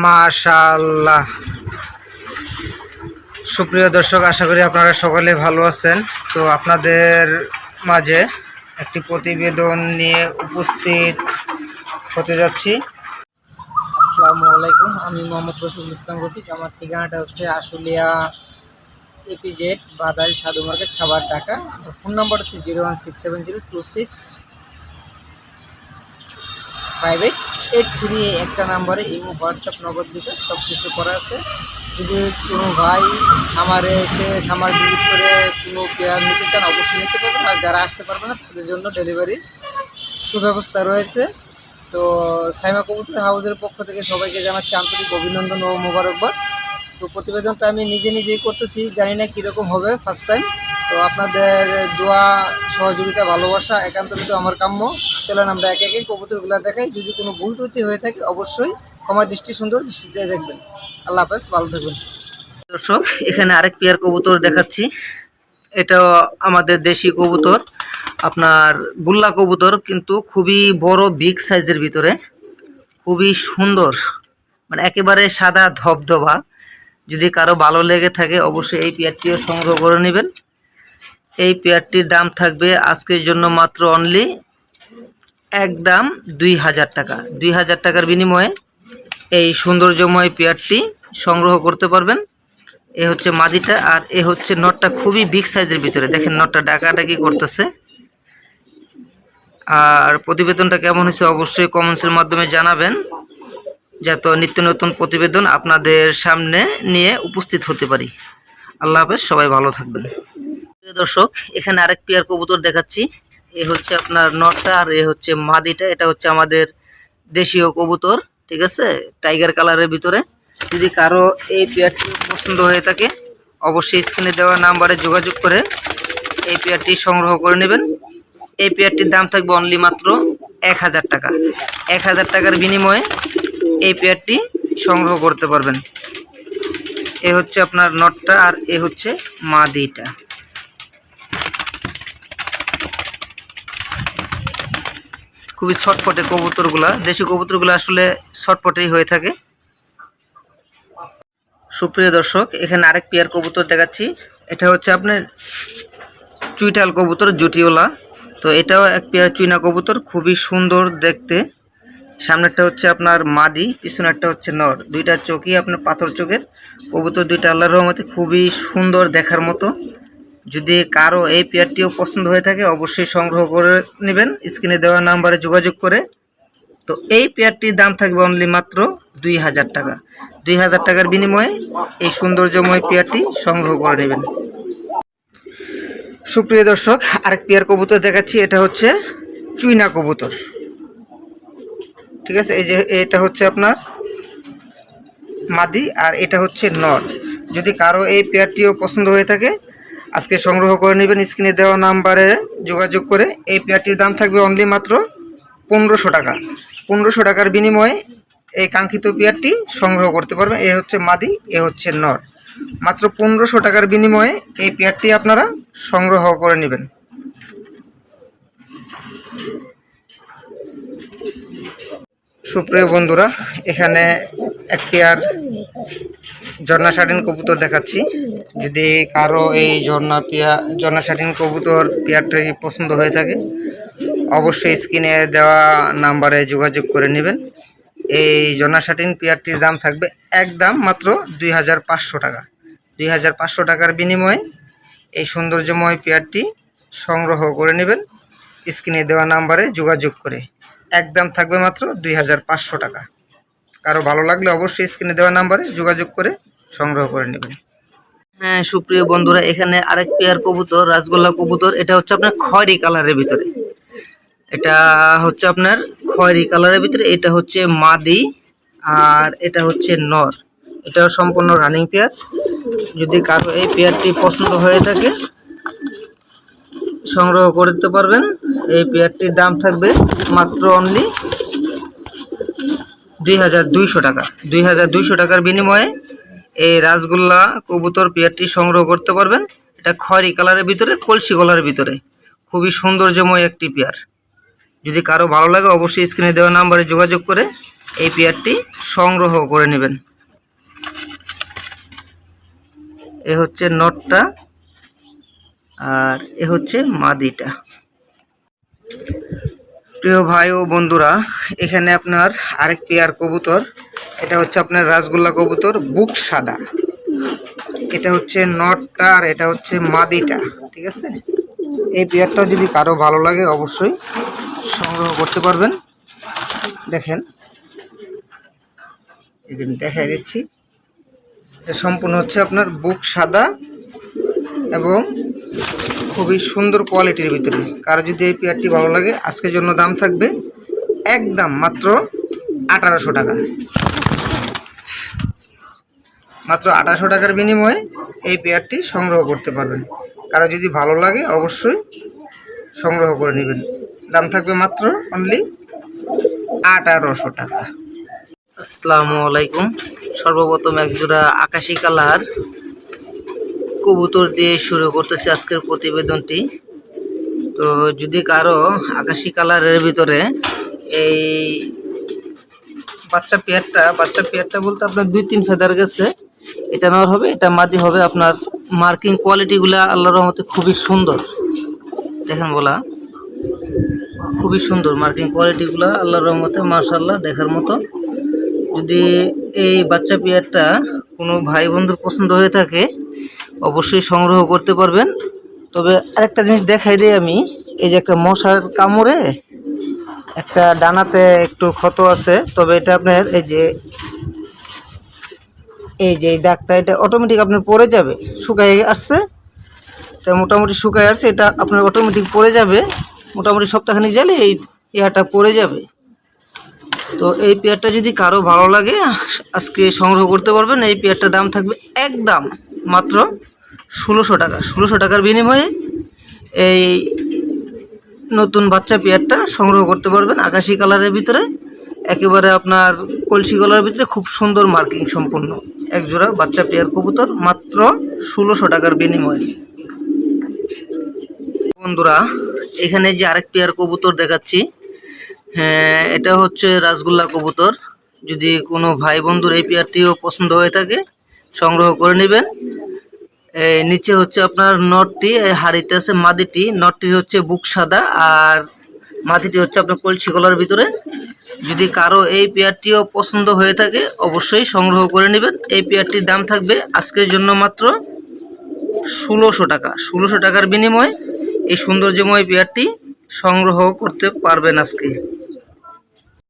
মাশাআল্লাহ। সুপ্রিয় দর্শক, আশা করি আপনারা সকলে ভালো আছেন। তো আপনাদের মাঝে একটি প্রতিবেদন নিয়ে উপস্থিত হতে যাচ্ছি। আসসালামু আলাইকুম, আমি মোহাম্মদ রফিকুল ইসলাম রফিক। আমার ঠিকানাটা হচ্ছে আশুলিয়া এপিজেড বাদাল সাধু মার্কেট, সাভার, ঢাকা। আমার ফোন নাম্বার হচ্ছে 01670265883। একটা নাম্বারে ইমো, হোয়াটসঅ্যাপ, নগদ বিকাশ সব কিছু করা আছে। যদি কোনো ভাই খামারে এসে খামার ভিজিট করে কোনো পেয়ার নিতে চান অবশ্যই নিতে পারবেন, আর যারা আসতে পারবে না তাদের জন্য ডেলিভারির সুব্যবস্থা রয়েছে। তো সাইমা কবুতর হাউসের পক্ষ থেকে সবাইকে জানাচ্ছি আন্তরিক অভিনন্দন ও মোবারকবাদ। তো প্রতিবেদনটা আমি নিজেই করতেছি, জানি না কীরকম হবে, ফার্স্ট টাইম। তো আপনাদের দোয়া, সহযোগিতা, ভালোবাসা একান্তরিত আমার কাম্য। চলেন আমরা একে একে কবুতরগুলো দেখাই। যদি কোনো ভুল ত্রুটি হয়ে থাকে অবশ্যই ক্ষমা দৃষ্টি, সুন্দর দৃষ্টিতে দেখবেন। আল্লাহ হাফেজ, ভালো থাকবেন। দর্শক, এখানে আরেক পেয়ার কবুতর দেখাচ্ছি। এটা আমাদের দেশি কবুতর, আপনার গুল্লা কবুতর, কিন্তু খুবই বড়, বিগ সাইজের ভিতরে, খুবই সুন্দর, মানে একেবারে সাদা ধবধবা। যদি কারো ভালো লেগে থাকে অবশ্যই এই পেয়ারটিও সংগ্রহ করে নেবেন। এই পেয়ারটির দাম থাকবে আজকের জন্য মাত্র অনলি একদম 2000 টাকা। 2000 টাকার বিনিময়ে এই সৌন্দর্যময় পেয়ারটি সংগ্রহ করতে পারবেন। এ হচ্ছে মাদিটা, আর এ হচ্ছে নটটা, খুবই বিগ সাইজের ভিতরে। দেখেন নটটা ডাকাডাকি করতেছে। আর প্রতিবেদনটা কেমন হয়েছে অবশ্যই কমেন্টসের মাধ্যমে জানাবেন, যাতে নিত্য নতুন প্রতিবেদন আপনাদের সামনে নিয়ে উপস্থিত হতে পারি। আল্লাহ হাফেজ, সবাই ভালো থাকবেন। প্রিয় দর্শক, এখানে আরেক পেয়ার কবুতর দেখাচ্ছি। এ হচ্ছে আপনার নটটা, আর এ হচ্ছে মাদিটা। এটা হচ্ছে আমাদের দেশীয় কবুতর, ঠিক আছে, টাইগার কালারের ভিতরে। যদি কারো এই পেয়ারটি পছন্দ হয়ে থাকে অবশ্যই স্ক্রিনে দেওয়া নাম্বারে যোগাযোগ করে এই পেয়ারটি সংগ্রহ করে নেবেন। এই পেয়ারটির দাম থাকবে অনলি মাত্র 1000 টাকা। 1000 টাকার বিনিময়ে এই পেয়ারটি সংগ্রহ করতে পারবেন। এ হচ্ছে আপনার নটটা, আর এ হচ্ছে মাদিটা। খুবই ছটপটে কবুতরগুলা, দেশি কবুতরগুলো আসলে ছটপটেই হয়ে থাকে। সুপ্রিয় দর্শক, এখানে আরেক পেয়ার কবুতর দেখাচ্ছি। এটা হচ্ছে আপনার চুইটাল কবুতর, জুটিওলা। তো এটাও এক পেয়ার চুইনা কবুতর, খুবই সুন্দর দেখতে। সামনেরটা হচ্ছে আপনার মাদি, পিছনেরটা হচ্ছে নর। দুইটা চোখই আপনার পাথর চোখের কবুতর, দুইটা আল্লাহর রহমতে খুবই সুন্দর দেখার মতো। যদি কারো এই পেয়ারটিও পছন্দ হয়ে থাকে অবশ্যই সংগ্রহ করে নেবেন স্ক্রিনে দেওয়া নাম্বারে যোগাযোগ করে। তো এই পেয়ারটির দাম থাকবে অনলি মাত্র 2000 টাকা। 2000 টাকার বিনিময়ে এই সৌন্দর্যময় পেয়ারটি সংগ্রহ করে নেবেন। সুপ্রিয় দর্শক, আরেক পেয়ার কবুতর দেখাচ্ছি। এটা হচ্ছে চুইনা কবুতর, ঠিক আছে। এই যে এটা হচ্ছে আপনার মাদি, আর এটা হচ্ছে নর। যদি কারো এই পেয়ারটিও পছন্দ হয়ে থাকে আজকে সংগ্রহ করে নেবেন স্ক্রিনে দেওয়া নাম্বারে যোগাযোগ করে। এই পেয়ারটির দাম থাকবে অনলি মাত্র 1500 টাকা। 1500 টাকার বিনিময়ে এই কাঙ্ক্ষিত পেয়ারটি সংগ্রহ করতে পারবেন। এ হচ্ছে মাদি, এ হচ্ছে নর। মাত্র 1500 টাকার বিনিময়ে এই পেয়ারটি আপনারা সংগ্রহ করে নেবেন। সুপ্রিয় বন্ধুরা, এখানে এক পেয়ার ঝর্ণা শাটিন কবুতর দেখাচ্ছি। যদি কারো এই ঝর্ণা শাটিন কবুতর পেয়ারটি পছন্দ হয়ে থাকে অবশ্যই স্ক্রিনে দেওয়া নাম্বারে যোগাযোগ করে নেবেন। এই ঝর্ণা শাটিন পেয়ারটির দাম থাকবে একদম মাত্র 2500 টাকা। 2500 টাকার বিনিময়ে এই সৌন্দর্যময় পেয়ারটি সংগ্রহ করে নেবেন স্ক্রিনে দেওয়া নাম্বারে যোগাযোগ করে। একদম থাকবে মাত্র 2500 টাকা। কারো ভালো লাগলে অবশ্যই স্ক্রিনে দেওয়া নাম্বারে যোগাযোগ করে সংগ্রহ করে নেবেন। হ্যাঁ সুপ্রিয় বন্ধুরা, এখানে আরেক পেয়ার কবুতর, রাজগোল্লা কবুতর। এটা হচ্ছে আপনার খয়েরি কালারের ভিতরে, এটা হচ্ছে আপনার খয়েরি কালারের ভিতরে। এটা হচ্ছে মাদি, আর এটা হচ্ছে নর। এটাও সম্পূর্ণ রানিং পেয়ার। যদি কারো এই পেয়ারটি পছন্দ হয়ে থাকে সংগ্রহ করতে পারবেন। এই পেয়ারটির দাম থাকবে মাত্র অনলি 2200 টাকা। 2200 টাকার বিনিময়ে এই রাজগোল্লা কবুতর পেয়ারটি সংগ্রহ করতে পারবেন। এটা খয়েরি কালারের ভিতরে, কলসি গলার ভিতরে, খুবই সৌন্দর্যময় একটি পেয়ার। যদি কারো ভালো লাগে অবশ্যই স্ক্রিনে দেওয়া নাম্বারে যোগাযোগ করে এই পেয়ারটি সংগ্রহ করে নেবেন। এ হচ্ছে নটটা আর এ হচ্ছে মাদিটা। প্রিয় ভাই ও বন্ধুরা, এখানে আপনার আরেক পেয়ার কবুতর, এটা হচ্ছে আপনার রাসগোল্লা কবুতর, বুক সাদা। এটা হচ্ছে নটটা আর এটা হচ্ছে মাদিটা, ঠিক আছে। এই পেয়ারটা যদি কারো ভালো লাগে অবশ্যই সংগ্রহ করতে পারবেন। দেখেন, এই যে দেখাই দিচ্ছি, এটা সম্পূর্ণ হচ্ছে আপনার বুক সাদা এবং খুবই সুন্দর কোয়ালিটির ভিতরে। কারো যদি এই পেয়ারটি ভালো লাগে, আজকের জন্য দাম থাকবে একদম মাত্র 1800 টাকা। মাত্র 1800 টাকার বিনিময়ে এই পেয়ারটি সংগ্রহ করতে পারবেন। কারো যদি ভালো লাগে অবশ্যই সংগ্রহ করে নেবেন। দাম থাকবে মাত্র অনলি 1800 টাকা। আসসালামু আলাইকুম। সর্বপ্রথম একজোড়া আকাশি কালার কবুতর দিয়ে শুরু করতেছি আজকের প্রতিবেদনটি। তো যদি কারো আকাশি কালারের ভিতরে এই বাচ্চা পেয়ারটা বলতে আপনার 2-3 ফেদার গেছে, এটা নেওয়ার হবে। এটা মাদি হবে। আপনার মার্কিং কোয়ালিটিগুলো আল্লাহর রহমতে খুবই সুন্দর। দেখেন বলা, খুবই সুন্দর মার্কিং কোয়ালিটিগুলো আল্লাহর রহমতে, মাশাআল্লাহ দেখার মতো। যদি এই বাচ্চা পেয়ারটা কোনো ভাই বন্ধুর পছন্দ হয়ে থাকে অবশ্যই সংগ্রহ করতে পারবেন। তবে আরেকটা জিনিস দেখাই দিই আমি, এই যে একটা মশার কামড়ে একটা ডানাতে একটু ক্ষত আছে, তবে এটা আপনার এই যে এই দাগটা, এটা অটোমেটিক আপনার পড়ে যাবে। শুকায় আসছে, এটা মোটামুটি শুকায় আসছে, এটা আপনার অটোমেটিক পড়ে যাবে। মোটামুটি সপ্তাহখানি গেলে এই ইয়াটা পড়ে যাবে। তো এই পেয়ারটা যদি কারো ভালো লাগে আজকে সংগ্রহ করতে পারবেন। এই পেয়ারটার দাম থাকবে একদম মাত্র 1600 টাকা। 1600 টাকার বিনিময়ে এই নতুন বাচ্চা পেয়ারটা সংগ্রহ করতে পারবেন। আকাশি কালারের ভিতরে একেবারে আপনার কলসি গলার ভিতরে খুব সুন্দর মার্কিং সম্পূর্ণ একজোড়া বাচ্চা পেয়ার কবুতর মাত্র 1600 টাকার বিনিময়ে। বন্ধুরা, এখানে যে আরেক পেয়ার কবুতর দেখাচ্ছি, হ্যাঁ এটা হচ্ছে রাসগোল্লা কবুতর। যদি কোনো ভাই বন্ধুর এই পেয়ারটিও পছন্দ হয়ে থাকে সংগ্রহ করে নেবেন। নিচে হচ্ছে আপনার নটটি, হাড়িতে আছে মাদিটি। নটটির হচ্ছে বুক সাদা আর মাদিটি হচ্ছে আপনার কলসি গলার ভিতরে। যদি কারো এই পেয়ারটিও পছন্দ হয়ে থাকে অবশ্যই সংগ্রহ করে নেবেন। এই পেয়ারটির দাম থাকবে আজকের জন্য মাত্র 1600 টাকা। 1600 টাকার বিনিময়ে এই সৌন্দর্যময় পেয়ারটি সংগ্রহ করতে পারবেন আজকে।